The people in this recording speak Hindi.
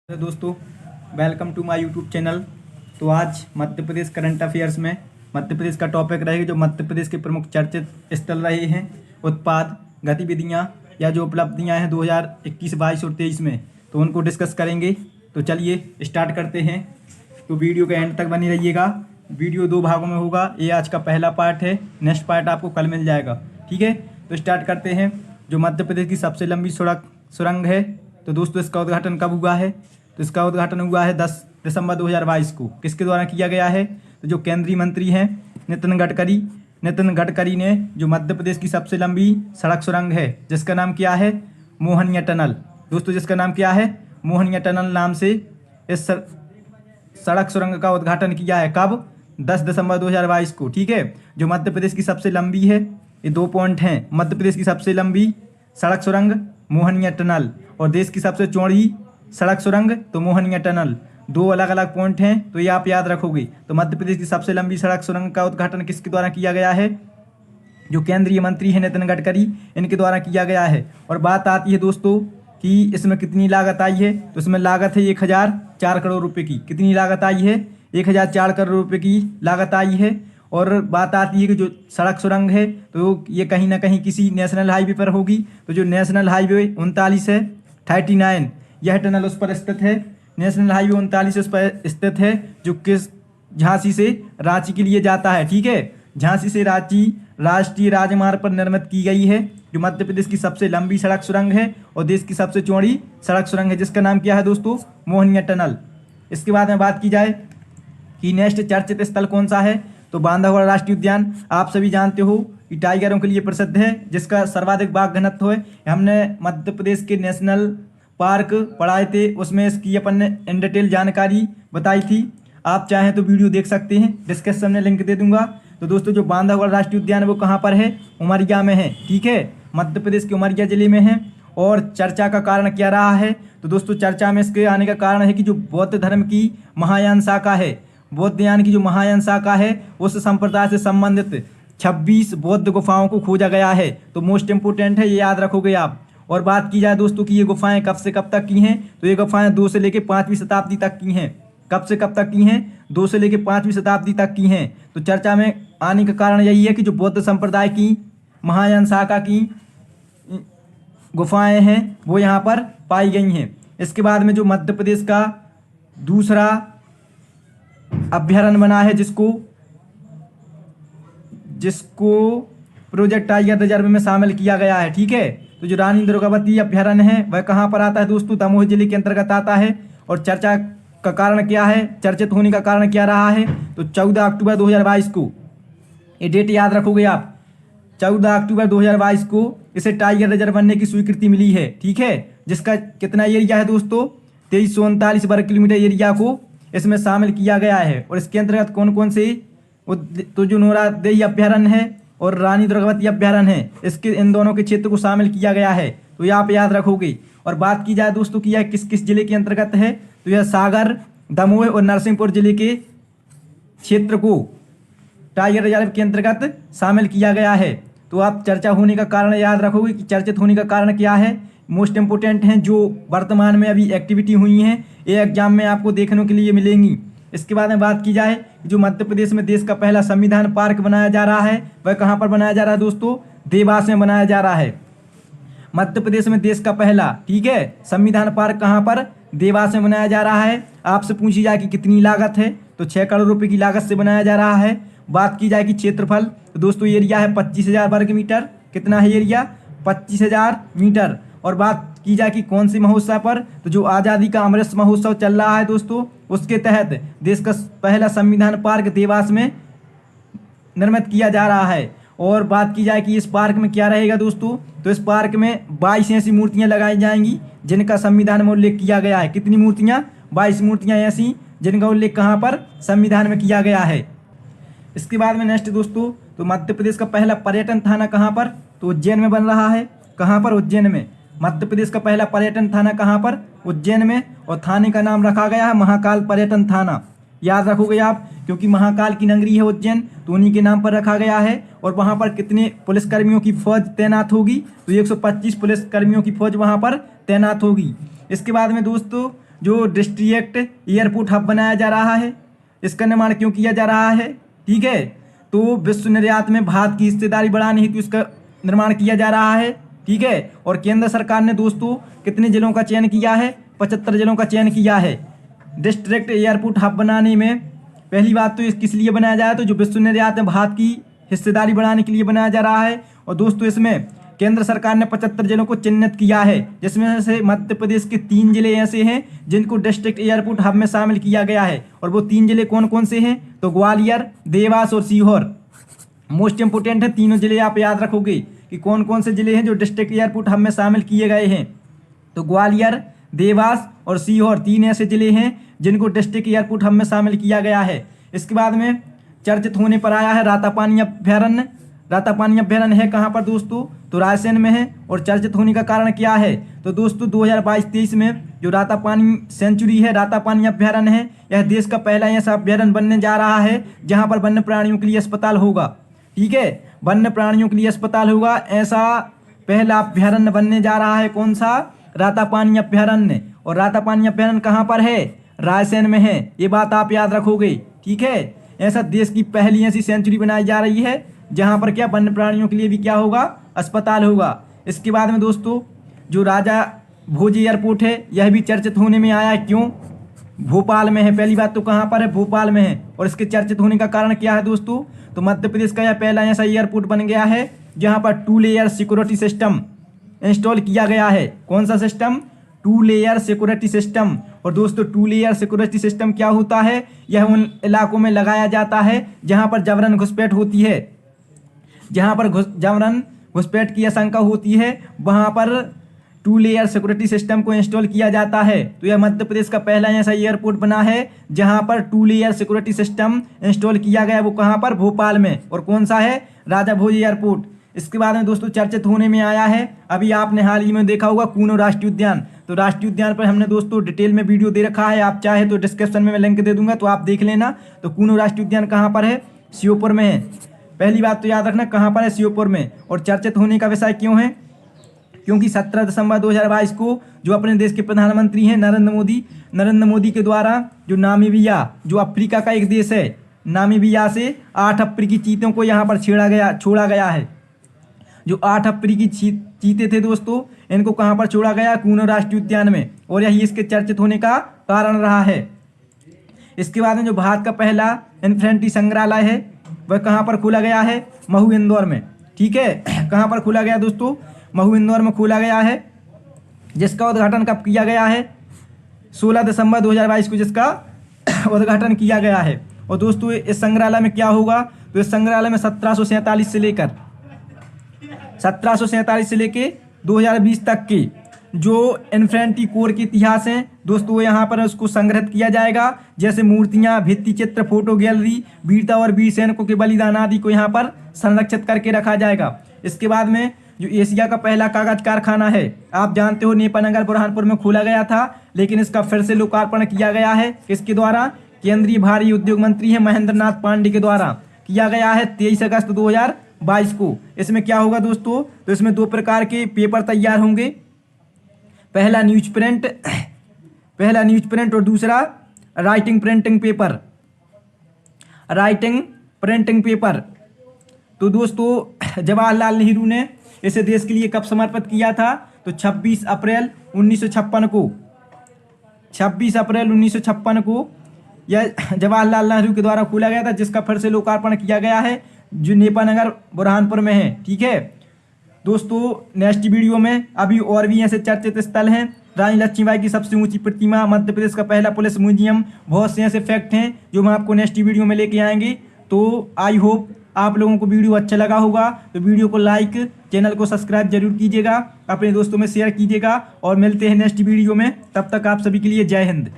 हेलो दोस्तों, welcome to my YouTube channel. तो आज मध्य प्रदेश करंट अफेयर्स में मध्य प्रदेश का टॉपिक रहेगा जो मध्य प्रदेश के प्रमुख चर्चित स्थल रहे हैं, उत्पाद, गतिविधियां या जो उपलब्धियां हैं 2021, 22 और 23 में, तो उनको डिस्कस करेंगे। तो चलिए स्टार्ट करते हैं। तो वीडियो के एंड तक बनी रहिएगा। वीडियो 2 भागों में होगा। ये आज का पहला पार्ट है, नेक्स्ट पार्ट आपको कल मिल जाएगा। ठीक है, तो स्टार्ट करते हैं। जो मध्य प्रदेश की सबसे लंबी सुरंग है, तो दोस्तों इसका उद्घाटन कब हुआ है? तो इसका उद्घाटन हुआ है 10 दिसंबर 2022 को। किसके द्वारा किया गया है? तो जो केंद्रीय मंत्री हैं नितिन गडकरी ने जो मध्य प्रदेश की सबसे लंबी सड़क सुरंग है जिसका नाम क्या है? मोहनिया टनल। दोस्तों जिसका नाम क्या है? मोहनिया टनल नाम से इस सड़क सुरंग का उद्घाटन किया है। कब? 10 दिसंबर 2022 को। ठीक है, जो मध्य प्रदेश की सबसे लंबी है, ये 2 पॉइंट हैं। मध्य प्रदेश की सबसे लंबी सड़क सुरंग मोहनिया टनल और देश की सबसे चौड़ी सड़क सुरंग तो मोहनिया टनल, 2 अलग अलग पॉइंट हैं, तो ये आप याद रखोगे। तो मध्य प्रदेश की सबसे लंबी सड़क सुरंग का उद्घाटन किसके द्वारा किया गया है? जो केंद्रीय मंत्री हैं नितिन गडकरी, इनके द्वारा किया गया है। और बात आती है दोस्तों कि इसमें कितनी लागत आई है, तो इसमें लागत है 1004 करोड़ रुपए की। कितनी लागत आई है? 1004 करोड़ रुपए की लागत आई है। और बात आती है कि जो सड़क सुरंग है तो ये कहीं ना कहीं किसी नेशनल हाईवे पर होगी। तो जो नेशनल हाईवे 39 है, 39, यह टनल उस पर स्थित है। नेशनल हाईवे 39 उस पर स्थित है जो किस झांसी से रांची के लिए जाता है। ठीक है, झांसी से रांची राष्ट्रीय राजमार्ग पर निर्मित की गई है, जो मध्य प्रदेश की सबसे लंबी सड़क सुरंग है और देश की सबसे चौड़ी सड़क सुरंग है, जिसका नाम क्या है दोस्तों? मोहनिया टनल। इसके बाद में बात की जाए कि नेक्स्ट चर्चित स्थल कौन सा है, तो बांधवगढ़ राष्ट्रीय उद्यान। आप सभी जानते हो कि टाइगरों के लिए प्रसिद्ध है, जिसका सर्वाधिक बाघ घनत्व है। हमने मध्य प्रदेश के नेशनल पार्क पढ़ाए थे, उसमें इसकी अपन ने इन डिटेल जानकारी बताई थी। आप चाहें तो वीडियो देख सकते हैं, डिस्क्रिप्शन में लिंक दे दूंगा। तो दोस्तों जो बांधवगढ़ राष्ट्रीय उद्यान है वो कहाँ पर है? उमरिया में है। ठीक है, मध्य प्रदेश के उमरिया जिले में है। और चर्चा का कारण क्या रहा है? तो दोस्तों चर्चा में इसके आने का कारण है कि जो बौद्ध धर्म की महायान शाखा है, बौद्ध यान की जो महायान शाखा है, उस संप्रदाय से संबंधित 26 बौद्ध गुफाओं को खोजा गया है। तो मोस्ट इंपोर्टेंट है, ये याद रखोगे आप। और बात की जाए दोस्तों कि ये गुफाएं कब से कब तक की हैं, तो ये गुफाएं 2 से लेकर 5वीं शताब्दी तक की हैं। कब से कब तक की हैं? 2 से लेकर 5वीं शताब्दी तक की हैं। तो चर्चा में आने का कारण यही है कि जो बौद्ध संप्रदाय की महायान शाखा की गुफाएं हैं वो यहाँ पर पाई गई हैं। इसके बाद में जो मध्य प्रदेश का दूसरा अभ्यारण्य बना है जिसको प्रोजेक्ट टाइगर रिजर्व में शामिल किया गया है। ठीक है, तो जो रानी दुर्गावती अभ्यारण्य है वह कहाँ पर आता है दोस्तों? दमोह जिले के अंतर्गत आता है। और चर्चा का कारण क्या है, चर्चित होने का कारण क्या रहा है? तो 14 अक्टूबर 2022 को, ये डेट याद रखोगे आप, 14 अक्टूबर 2022 को इसे टाइगर रिजर्व बनने की स्वीकृति मिली है। ठीक है, जिसका कितना एरिया है दोस्तों? 2339 वर्ग किलोमीटर एरिया को इसमें शामिल किया गया है। और इसके अंतर्गत कौन कौन से, तो जो नोरादेई अभ्यारण्य है और रानी दुर्गावती अभ्यारण्य है, इसके इन दोनों के क्षेत्र को शामिल किया गया है। तो ये आप याद रखोगे। और बात की जाए दोस्तों कि यह किस किस जिले के अंतर्गत है, तो यह सागर, दमोह और नरसिंहपुर जिले के क्षेत्र को टाइगर रिजर्व के अंतर्गत शामिल किया गया है। तो आप चर्चा होने का कारण याद रखोगे कि चर्चित होने का कारण क्या है। मोस्ट इंपोर्टेंट हैं जो वर्तमान में अभी एक्टिविटी हुई हैं, ये एग्जाम में आपको देखने के लिए मिलेंगी। इसके बाद में बात की जाए कि जो मध्य प्रदेश में देश का पहला संविधान पार्क बनाया जा रहा है वह कहाँ पर बनाया जा रहा है दोस्तों? देवास में बनाया जा रहा है। मध्य प्रदेश में देश का पहला, ठीक है, संविधान पार्क कहाँ पर? देवास में बनाया जा रहा है। आपसे पूछी जाए कि कितनी लागत है, तो 6 करोड़ रुपए की लागत से बनाया जा रहा है। बात की जाए कि क्षेत्रफल, तो दोस्तों एरिया है 25,000 वर्ग मीटर। कितना है एरिया? 25,000 मीटर। और बात की जाए कि कौन सी महोत्सव पर, तो जो आज़ादी का अमृत महोत्सव चल रहा है दोस्तों, उसके तहत देश का पहला संविधान पार्क देवास में निर्मित किया जा रहा है। और बात की जाए कि इस पार्क में क्या रहेगा दोस्तों, तो इस पार्क में 22 ऐसी मूर्तियां लगाई जाएंगी जिनका संविधान में उल्लेख किया गया है। कितनी मूर्तियां? 22 मूर्तियां ऐसी जिनका उल्लेख कहाँ पर? संविधान में किया गया है। इसके बाद में नेक्स्ट दोस्तों, तो मध्य प्रदेश का पहला पर्यटन थाना कहाँ पर? तो उज्जैन में बन रहा है। कहाँ पर? उज्जैन में। मध्य प्रदेश का पहला पर्यटन थाना कहाँ पर? उज्जैन में। और थाने का नाम रखा गया है महाकाल पर्यटन थाना। याद रखोगे आप, क्योंकि महाकाल की नगरी है उज्जैन, तो उन्हीं के नाम पर रखा गया है। और वहाँ पर कितने पुलिसकर्मियों की फौज तैनात होगी? तो 125 पुलिसकर्मियों की फौज वहाँ पर तैनात होगी। इसके बाद में दोस्तों जो डिस्ट्रिक्ट एयरपोर्ट हब बनाया जा रहा है, इसका निर्माण क्यों किया जा रहा है? ठीक है, तो विश्व निर्यात में भारत की हिस्सेदारी बढ़ाने हेतु इसका निर्माण किया जा रहा है। ठीक है, और केंद्र सरकार ने दोस्तों कितने जिलों का चयन किया है? 75 जिलों का चयन किया है डिस्ट्रिक्ट एयरपोर्ट हब बनाने में। पहली बात तो इस किस लिए बनाया जा रहा है? तो जो विश्व निर्यात में भारत की हिस्सेदारी बढ़ाने के लिए बनाया जा रहा है। और दोस्तों इसमें केंद्र सरकार ने 75 जिलों को चिन्हित किया है, जिसमें से मध्य प्रदेश के 3 जिले ऐसे हैं जिनको डिस्ट्रिक्ट एयरपोर्ट हब में शामिल किया गया है। और वो 3 जिले कौन कौन से हैं? तो ग्वालियर, देवास और सीहोर। मोस्ट इंपोर्टेंट है, तीनों जिले आप याद रखोगे कि कौन कौन से जिले हैं जो डिस्ट्रिक्ट एयरपोर्ट हब में शामिल किए गए हैं। तो ग्वालियर, देवास और सीहोर 3 ऐसे जिले हैं जिनको डिस्ट्रिक्ट एयरपोर्ट हब में शामिल किया गया है। इसके बाद में चर्चित होने पर आया है रातापानी अभ्यारण्य। रातापानी अभ्यारण्य है कहाँ पर दोस्तों? तो रायसेन में है। और चर्चित होने का कारण क्या है? तो दोस्तों 2022-23 में जो रातापानी सेंचुरी है, रातापानी अभ्यारण्य है, यह देश का पहला ऐसा अभ्यारण्य बनने जा रहा है जहाँ पर वन्य प्राणियों के लिए अस्पताल होगा। ठीक है, वन्य प्राणियों के लिए अस्पताल होगा, ऐसा पहला अभ्यारण्य बनने जा रहा है। कौन सा? रातापानी अभ्यारण्य। और रातापानी अभ्यारण्य कहाँ पर है? रायसेन में है। ये बात आप याद रखोगे। ठीक है, ऐसा देश की पहली ऐसी सेंचुरी बनाई जा रही है जहाँ पर क्या वन्य प्राणियों के लिए भी क्या होगा? अस्पताल होगा। इसके बाद में दोस्तों जो राजा भोज एयरपोर्ट है, यह भी चर्चित होने में आया है। क्यों? भोपाल में है। पहली बात तो कहाँ पर है? भोपाल में है। और इसके चर्चित होने का कारण क्या है दोस्तों? तो मध्य प्रदेश का यह पहला ऐसा एयरपोर्ट बन गया है जहाँ पर 2 लेयर सिक्योरिटी सिस्टम इंस्टॉल किया गया है। कौन सा सिस्टम? 2 layer security system. और दोस्तों 2 लेयर सिक्योरिटी सिस्टम क्या होता है? यह उन इलाकों में लगाया जाता है जहाँ पर जबरन घुसपैठ होती है, जहाँ पर जबरन घुसपैठ की आशंका होती है, वहाँ पर 2 लेयर सिक्योरिटी सिस्टम को इंस्टॉल किया जाता है। तो यह मध्य प्रदेश का पहला ऐसा एयरपोर्ट बना है जहाँ पर 2 लेयर सिक्योरिटी सिस्टम इंस्टॉल किया गया है। वो कहाँ पर? भोपाल में। और कौन सा है? राजा भोज एयरपोर्ट। इसके बाद में दोस्तों चर्चित होने में आया है, अभी आपने हाल ही में देखा होगा कूनो राष्ट्रीय उद्यान। तो राष्ट्रीय उद्यान पर हमने दोस्तों डिटेल में वीडियो दे रखा है, आप चाहे तो डिस्क्रिप्शन में मैं लिंक दे दूंगा, तो आप देख लेना। तो कूनो राष्ट्रीय उद्यान कहाँ पर है? श्योपुर में है। पहली बात तो याद रखना कहाँ पर है? श्योपुर में। और चर्चित होने का विषय क्यों है? क्योंकि 17 दिसंबर 2022 को जो अपने देश के प्रधानमंत्री हैं नरेंद्र मोदी के द्वारा जो नामीबिया, जो अफ्रीका का एक देश है, नामीबिया से 8 अफ्रीकी चीतों को यहाँ पर छोड़ा गया है। जो 8 अफ्रीकी चीते थे दोस्तों, इनको कहाँ पर छोड़ा गया? कूनो राष्ट्रीय उद्यान में। और यही इसके चर्चित होने का कारण रहा है। इसके बाद में जो भारत का पहला इन्फेंट्री संग्रहालय है वह कहाँ पर खोला गया है? महू इंदौर में। ठीक है, कहाँ पर खोला गया दोस्तों? महू इंदौर में खोला गया है, जिसका उद्घाटन कब किया गया है? 16 दिसंबर 2022 को जिसका उद्घाटन किया गया है। और दोस्तों इस संग्रहालय में क्या होगा? तो इस संग्रहालय में 1747 से लेकर 2020 तक के जो इन्फेंट्री कोर के इतिहास हैं दोस्तों, यहाँ पर उसको संग्रहित किया जाएगा। जैसे मूर्तियाँ, भित्ति चित्र, फोटो गैलरी, वीरता और वीर सैनिकों के बलिदान आदि को यहाँ पर संरक्षित करके रखा जाएगा। इसके बाद में जो एशिया का पहला कागज कारखाना है, आप जानते हो नेपानगर बुरहानपुर में खोला गया था, लेकिन इसका फिर से लोकार्पण किया गया है। किसके द्वारा? केंद्रीय भारी उद्योग मंत्री है महेंद्र नाथ पांडे के द्वारा किया गया है 23 अगस्त 2022 को। इसमें क्या होगा दोस्तों? तो इसमें 2 प्रकार के पेपर तैयार होंगे, पहला न्यूज प्रिंट और दूसरा राइटिंग प्रिंटिंग पेपर। तो दोस्तों जवाहरलाल नेहरू ने इसे देश के लिए कब समर्पित किया था? तो 26 अप्रैल 1956 को यह जवाहरलाल नेहरू के द्वारा खोला गया था, जिसका फिर से लोकार्पण किया गया है, जो नेपानगर बुरहानपुर में है। ठीक है दोस्तों, नेक्स्ट वीडियो में अभी और भी ऐसे चर्चित स्थल हैं। रानी लक्ष्मीबाई की सबसे ऊंची प्रतिमा, मध्य प्रदेश का पहला पुलिस म्यूजियम, बहुत से ऐसे फैक्ट हैं जो हम आपको नेक्स्ट वीडियो में लेके आएंगे। तो आई होप आप लोगों को वीडियो अच्छा लगा होगा। तो वीडियो को लाइक, चैनल को सब्सक्राइब जरूर कीजिएगा, अपने दोस्तों में शेयर कीजिएगा और मिलते हैं नेक्स्ट वीडियो में। तब तक आप सभी के लिए जय हिंद।